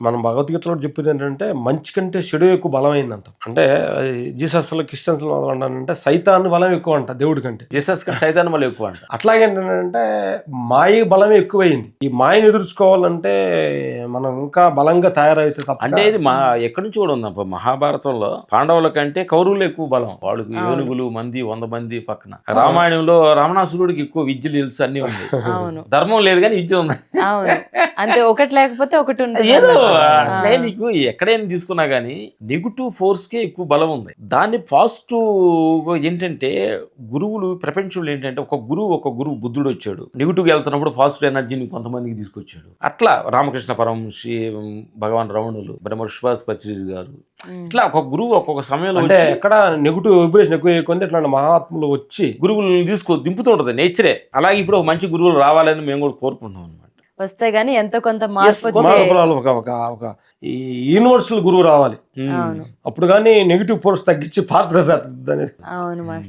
మనం భగవద్గీతలో చెప్పేది ఏంటంటే మంచి కంటే చెడు ఎక్కువ బలమైందంట. అంటే జీసస్ క్రిస్టియన్స్ అంటే సైతాన్ బలం ఎక్కువ అంట దేవుడి కంటే. జీసస్ కంటే సైతాన్ బలం ఎక్కువ అంట. అట్లాగే ఏంటంటే మాయ బలమే ఎక్కువైంది. ఈ మాయను ఎదుర్చుకోవాలంటే మనం ఇంకా బలంగా తయారైతే తప్ప. అంటే ఇది ఎక్కడి నుంచి కూడా ఉందప్ప, మహాభారతంలో పాండవుల కంటే కౌరవులు ఎక్కువ బలం, వాళ్ళకి ఏనుగులు మంది 100 మంది పక్కన. రామాయణంలో రావణాసురుడికి ఎక్కువ విద్యలు తెలుసు, అన్ని ఉంది. ధర్మం లేదు కానీ విద్య ఉంది. అంటే ఒకటి లేకపోతే ఒకటి ఉంటుంది. ఏదో అట్లే నీకు ఎక్కడైనా తీసుకున్నా గానీ నెగిటివ్ ఫోర్స్ కే ఎక్కువ బలం ఉంది. దాన్ని పాజిటివ్ ఏంటంటే గురువులు ప్రపంచంలో ఏంటంటే ఒక గురువు బుద్ధుడు వచ్చాడు, నెగిటివ్ గా వెళ్తున్నప్పుడు పాజిటివ్ ఎనర్జీని కొంతమందికి తీసుకొచ్చాడు. అట్లా రామకృష్ణ పరమహంస, భగవాన్ రమణులు, బ్రహ్మశ్వాస్ పత్రిజీ గారు, ఇట్లా ఒక గురువు ఒక్కొక్క సమయంలో అంటే ఎక్కడ నెగిటివ్ వైబ్రేషన్ ఎక్కువ కొంది ఇట్లా మహాత్ములు వచ్చి గురువులను దింపుతుంటది నేచరే. అలాగే ఇప్పుడు ఒక మంచి గురువులు రావాలని మేము కూడా కోరుకుంటున్నాం అనమాట. వస్తే గానీ ఎంతో కొంత మార్పు ఒక ఈ యూనివర్సల్ గురువు రావాలి. అప్పుడు కానీ నెగిటివ్ ఫోర్స్ తగ్గించి పాత్ర. అవును మాస్టర్.